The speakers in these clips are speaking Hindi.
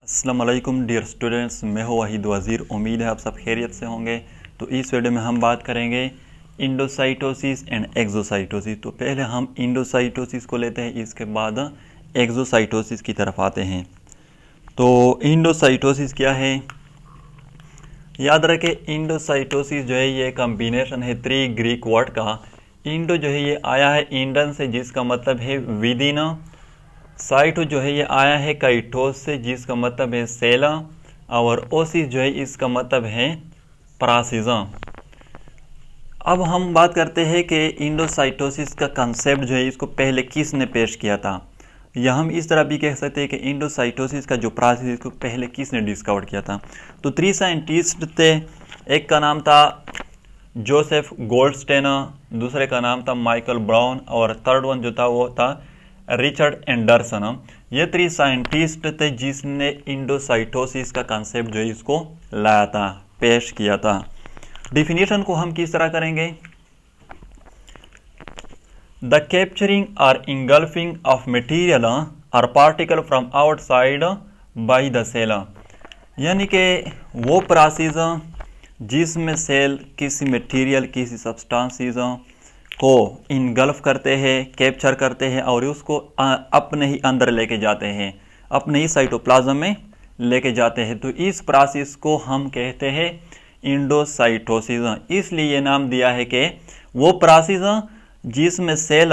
अस्सलाम वालेकुम डियर स्टूडेंट्स, मैं हूं वहीद वज़ीर। उम्मीद है आप सब खैरियत से होंगे। तो इस वीडियो में हम बात करेंगे इंडोसाइटोसिस एंड एक्सोसाइटोसिस। तो पहले हम इंडोसाइटोसिस को लेते हैं, इसके बाद एक्सोसाइटोसिस की तरफ आते हैं। तो इंडोसाइटोसिस क्या है, याद रखें इंडोसाइटोसिस जो है ये कम्बिनेशन है थ्री ग्रीक वर्ड का। इंडो जो है ये आया है इंडन से, जिसका मतलब है विद इन। साइटो जो है ये आया है काइटोस से, जिसका मतलब है सेल। और ओसिस जो है इसका मतलब है प्रासिज़ा। अब हम बात करते हैं कि इंडोसाइटोसिस का कंसेप्ट जो है इसको पहले किसने पेश किया था, या हम इस तरह भी कह सकते हैं कि इंडोसाइटोसिस का जो प्रोसेस है इसको पहले किसने डिस्कवर किया था। तो 3 साइंटिस्ट थे। एक का नाम था जोसेफ गोल्डस्टेन, दूसरे का नाम था माइकल ब्राउन, और थर्ड वन जो था वो था रिचर्ड एंडरसन। ये 3 साइंटिस्ट थे जिसने इंडोसाइटोसिस का कंसेप्ट जो है इसको लाया था, पेश किया था। डिफिनीशन को हम किस तरह करेंगे, द कैप्चरिंग और इंगल्फिंग ऑफ मटेरियल और particle from outside by the cell. यानी कि वो प्रोसेस जिसमें सेल किसी मटेरियल, किसी सब्सटेंसेस को इनगल्फ करते हैं, कैप्चर करते हैं और उसको अपने ही अंदर लेके जाते हैं, अपने ही साइटोप्लाज्म में लेके जाते हैं। तो इस प्रोसेस को हम कहते हैं इंडोसाइटोसिस। इसलिए ये नाम दिया है कि वो प्रोसेस जिसमें सेल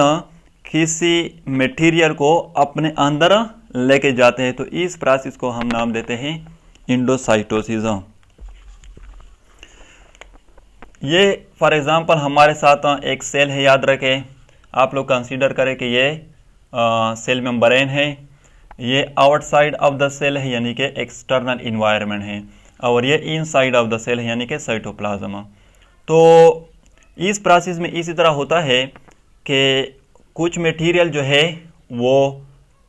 किसी मटेरियल को अपने अंदर लेके जाते हैं। तो इस प्रोसेस को हम नाम देते हैं इंडोसाइटोसिस। ये फॉर एग्जांपल हमारे साथ एक सेल है, याद रखें। आप लोग कंसीडर करें कि ये सेल मेम्ब्रेन है, ये आउटसाइड ऑफ द सेल है यानी कि एक्सटर्नल इन्वायरमेंट है, और ये इनसाइड ऑफ द सेल है यानी कि साइटोप्लाज्म। तो इस प्रोसेस में इसी तरह होता है कि कुछ मटेरियल जो है वो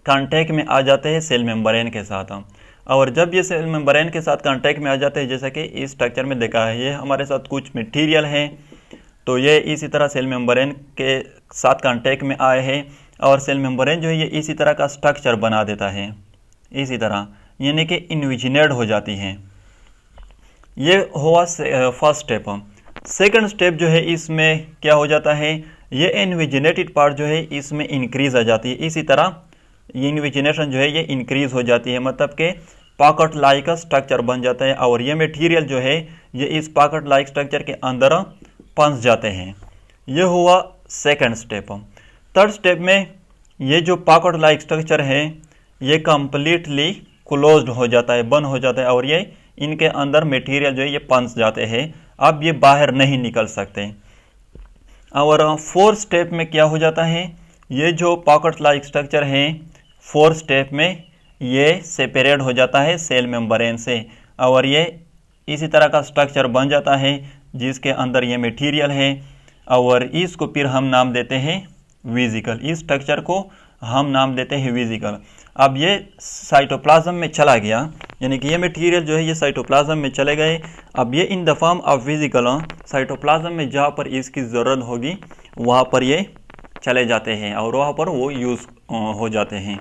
कांटेक्ट में आ जाते हैं सेल मेम्ब्रेन के साथ, और जब ये सेल मेम्ब्रेन के साथ कांटेक्ट में आ जाते हैं, जैसा कि इस स्ट्रक्चर में देखा है, ये हमारे साथ कुछ मटेरियल है, तो ये इसी तरह सेल मेम्ब्रेन के साथ कांटेक्ट में आए हैं, और सेल मेम्ब्रेन जो है ये इसी तरह का स्ट्रक्चर बना देता है, इसी तरह यानी कि इन्विजिनेट हो जाती हैं। ये हुआ फर्स्ट स्टेप। सेकंड स्टेप जो है इसमें क्या हो जाता है, ये इन्विजिनेटेड पार्ट जो है इसमें इंक्रीज आ जाती है। इसी तरह ये इन्विजिनेशन जो है ये इंक्रीज हो जाती है, मतलब कि पॉकेट लाइक स्ट्रक्चर बन जाता है, और ये मटेरियल जो है ये इस पॉकेट लाइक स्ट्रक्चर के अंदर फंस जाते हैं। ये हुआ सेकंड स्टेप। थर्ड स्टेप में ये जो पॉकेट लाइक स्ट्रक्चर है ये कंप्लीटली क्लोज्ड हो जाता है, बंद हो जाता है, और ये इनके अंदर मटेरियल जो है ये फंस जाते हैं। अब ये बाहर नहीं निकल सकते। और फोर्थ स्टेप में क्या हो जाता है, ये जो पॉकेट लाइक स्ट्रक्चर है फोर्थ स्टेप में ये सेपरेट हो जाता है सेल मेम्ब्रेन से, और ये इसी तरह का स्ट्रक्चर बन जाता है जिसके अंदर ये मटेरियल है, और इसको फिर हम नाम देते हैं वेसिकल। इस स्ट्रक्चर को हम नाम देते हैं वेसिकल। अब ये साइटोप्लाज्म में चला गया, यानी कि ये मटेरियल जो है ये साइटोप्लाज्म में चले गए। अब ये in the form of vesicle cytoplasm में जहाँ पर इसकी ज़रूरत होगी वहाँ पर ये चले जाते हैं, और वहाँ पर वो यूज़ हो जाते हैं।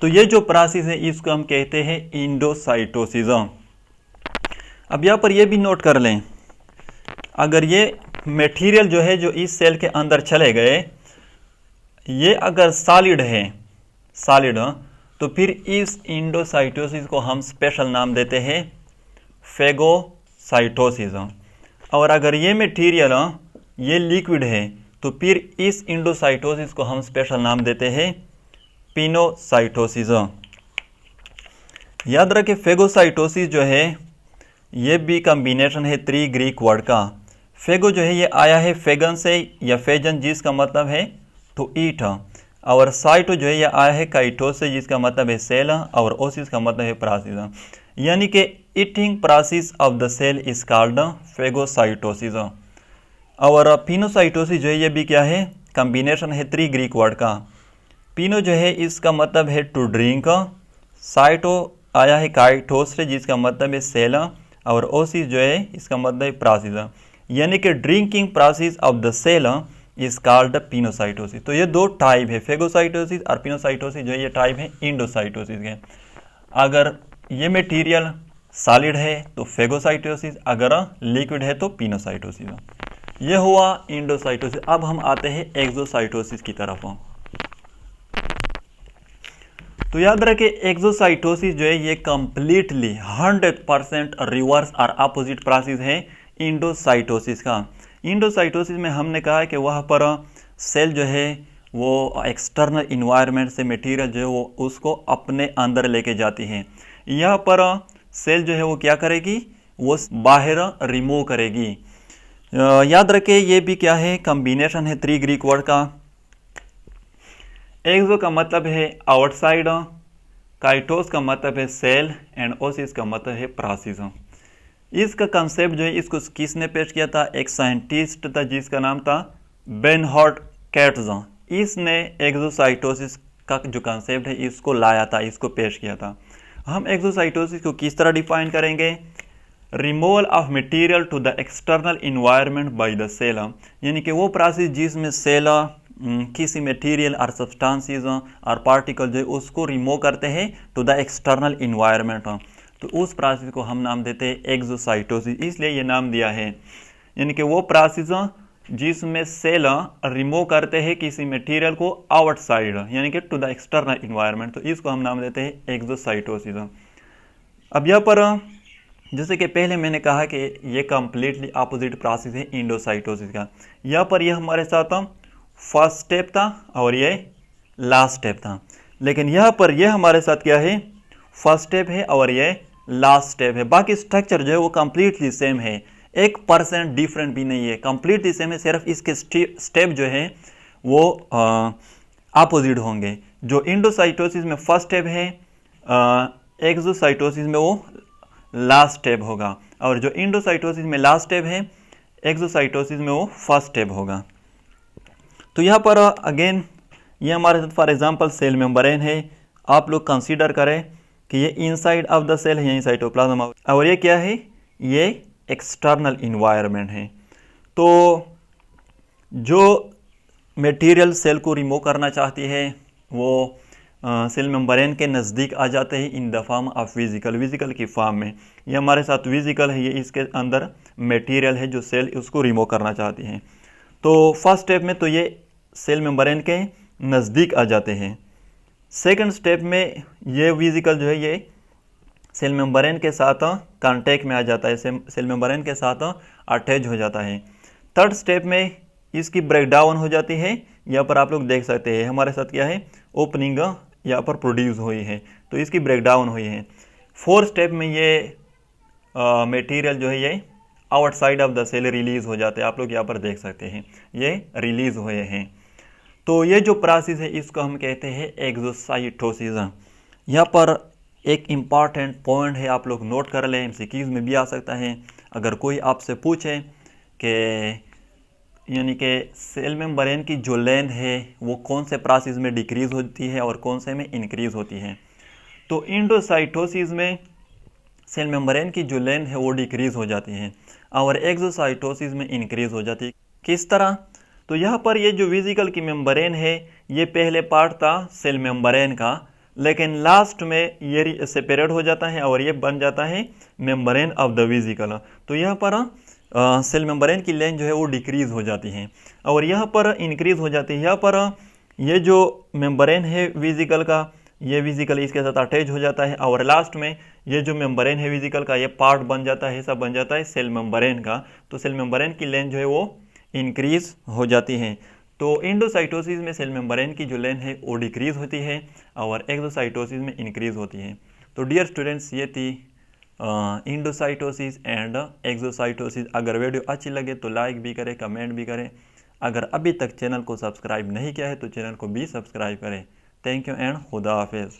तो ये जो प्रोसेस है इसको हम कहते हैं इंडोसाइटोसिस। अब यहाँ पर ये भी नोट कर लें, अगर ये मटेरियल जो है जो इस सेल के अंदर चले गए, ये अगर सॉलिड है, सॉलिड, तो फिर इस इंडोसाइटोसिस को हम स्पेशल नाम देते हैं फेगोसाइटोसिस। और अगर ये मटेरियल ये लिक्विड है तो फिर इस इंडोसाइटोसिस को हम स्पेशल नाम देते हैं पिनोसाइटोसिस। याद रखें फेगोसाइटोसिस जो है ये भी कॉम्बिनेशन है 3 ग्रीक वर्ड का। फेगो जो है ये आया है फेगन से या फेजन, जिसका मतलब है टू ईट, और साइटो जो है ये आया है काइटोस से, जिसका मतलब है सेल, और ओसिस का मतलब है प्रोसेस, यानी कि eating process of the cell is called phagocytosis. और पिनोसाइटोसिस जो है ये भी क्या है, कॉम्बिनेशन है 3 ग्रीक वर्ड का। पिनो जो है इसका मतलब है टू ड्रिंक, साइटो आया है काइटोस से, जिसका मतलब है सेल, और ओसिस जो है इसका मतलब है प्रोसेस, यानी कि drinking process of the cell is called pinocytosis. तो ये 2 टाइप है, फेगोसाइटोसिस और पिनोसाइटोसिस जो है ये टाइप है इंडोसाइटोसिस के। अगर ये मटेरियल सॉलिड है तो फेगोसाइटोसिस, अगर लिक्विड है तो पिनोसाइटोसिस। ये हुआ इंडोसाइटोसिस। अब हम आते हैं एक्सोसाइटोसिस की तरफ। तो याद रखें एक्सोसाइटोसिस जो है ये कंप्लीटली 100% रिवर्स और अपोजिट प्रोसेस है इंडोसाइटोसिस का। इंडोसाइटोसिस में हमने कहा है कि वहाँ पर सेल जो है वो एक्सटर्नल इन्वायरमेंट से मटेरियल जो है वो उसको अपने अंदर लेके जाती है। यहाँ पर सेल जो है वो क्या करेगी, वो बाहर रिमूव करेगी। याद रखें ये भी क्या है, कॉम्बिनेशन है 3 ग्रीक वर्ड का। एक्सो का मतलब है आउटसाइड, काइटोस का मतलब है सेल एंड ओसिस का मतलब है प्रोसेस। इसका कंसेप्ट जो है इसको किसने पेश किया था, एक साइंटिस्ट था जिसका नाम था बेनहॉर्ड कैट्ज़। इसने एक्सोसाइटोसिस का जो कंसेप्ट है इसको लाया था, इसको पेश किया था। हम एक्सोसाइटोसिस को किस तरह डिफाइन करेंगे, removal of material to the external environment by the cell, यानी कि वो प्रोसेस जिसमें सेल किसी मटेरियल और सब्सटेंसेस और पार्टिकल जो है उसको रिमूव करते हैं टू द एक्सटर्नल इन्वायरमेंट, तो उस प्रोसेस को हम नाम देते हैं एक्सोसाइटोसिस। इसलिए ये नाम दिया है, यानी कि वो प्रोसेस जिसमें सेल रिमूव करते हैं किसी मटेरियल को आउटसाइड, यानी कि टू द एक्सटर्नल इन्वायरमेंट, तो इसको हम नाम देते हैं एक्सोसाइटोसिस। अब यहाँ पर जैसे कि पहले मैंने कहा कि ये कंप्लीटली अपोजिट प्रोसेस है इंडोसाइटोसिस का। यहाँ पर ये हमारे साथ फर्स्ट स्टेप था और ये लास्ट स्टेप था, लेकिन यहाँ पर ये हमारे साथ क्या है, फर्स्ट स्टेप है और ये लास्ट स्टेप है। बाकी स्ट्रक्चर जो है वो कंप्लीटली सेम है, 1% डिफरेंट भी नहीं है, कंप्लीटली सेम है। सिर्फ इसके स्टेप जो है वो अपोजिट होंगे। जो इंडोसाइटोसिस में फर्स्ट स्टेप है, एक्सोसाइटोसिस में वो लास्ट स्टेप होगा, और जो इंडोसाइटोसिस में लास्ट स्टेप है, एक्सोसाइटोसिस में वो फर्स्ट स्टेप होगा। तो यहाँ पर अगेन ये हमारे साथ फॉर एग्जांपल सेल मेम्ब्रेन है। आप लोग कंसीडर करें कि ये इनसाइड ऑफ द सेल है, यही साइटोप्लाज्म, और ये क्या है, ये एक्सटर्नल इन्वायरमेंट है। तो जो मटेरियल सेल को रिमूव करना चाहती है वो सेल मेम्ब्रेन के नज़दीक आ जाते हैं इन द फॉर्म ऑफ विजिकल की फॉर्म में। ये हमारे साथ विजिकल है, ये इसके अंदर मटेरियल है जो सेल उसको रिमूव करना चाहती है। तो फर्स्ट स्टेप में तो ये सेल मेम्ब्रेन के नज़दीक आ जाते हैं। सेकंड स्टेप में ये विजिकल जो है ये सेल मेम्ब्रेन के साथ कांटेक्ट में आ जाता है, सेल मेम्ब्रेन के साथ अटैच हो जाता है। थर्ड स्टेप में इसकी ब्रेक डाउन हो जाती है। यहाँ पर आप लोग देख सकते हैं हमारे साथ क्या है, ओपनिंग यहाँ पर प्रोड्यूस हुई है, तो इसकी ब्रेक डाउन हुई है। फोर्थ स्टेप में ये मटेरियल जो है ये outside of the cell release हो जाते हैं। आप लोग यहाँ पर देख सकते हैं ये रिलीज हुए हैं। तो ये जो प्रोसेस है इसको हम कहते हैं एक्सोसाइटोसिस। यहाँ पर एक इम्पॉर्टेंट पॉइंट है, आप लोग नोट कर लें, एमसीक्यूज में भी आ सकता है। अगर कोई आपसे पूछे कि यानी कि सेल मेम्ब्रेन की जो लेंथ है वो कौन से प्रोसेस में डिक्रीज होती है और कौन से में इंक्रीज होती है, तो इंडोसाइटोसिस में सेल मेम्ब्रेन की जो लेंथ है वो डिक्रीज हो जाती है और एक्सोसाइटोसिस में इंक्रीज हो जाती है। किस तरह, तो यहाँ पर ये जो विजिकल की मेम्ब्रेन है ये पहले पार्ट था सेल मेम्ब्रेन का, लेकिन लास्ट में ये सेपरेट हो जाता है और ये बन जाता है मेम्ब्रेन ऑफ द विजिकल। तो यहाँ पर सेल मेम्ब्रेन की लेंथ जो है वो डिक्रीज हो जाती है और यहाँ पर इंक्रीज हो जाती है। यहाँ पर ये जो मेम्ब्रेन है विजिकल का, ये विजिकल इसके साथ अटैच हो जाता है और लास्ट में ये जो मेम्ब्रेन है विजिकल का ये पार्ट बन जाता है, सब बन जाता है सेल मेम्ब्रेन का। तो सेल मेम्ब्रेन की लेंथ जो है वो इंक्रीज हो जाती है। तो इंडोसाइटोसिस में सेल मेम्ब्रेन की जो लेंथ है वो डिक्रीज होती है और एक्सोसाइटोसिस में इंक्रीज होती है। तो डियर स्टूडेंट्स ये थी इंडोसाइटोसिस एंड एक्सोसाइटोसिस। अगर वीडियो अच्छी लगे तो लाइक भी करें, कमेंट भी करें। अगर अभी तक चैनल को सब्सक्राइब नहीं किया है तो चैनल को भी सब्सक्राइब करें। थैंक यू एंड खुदा हाफिज़।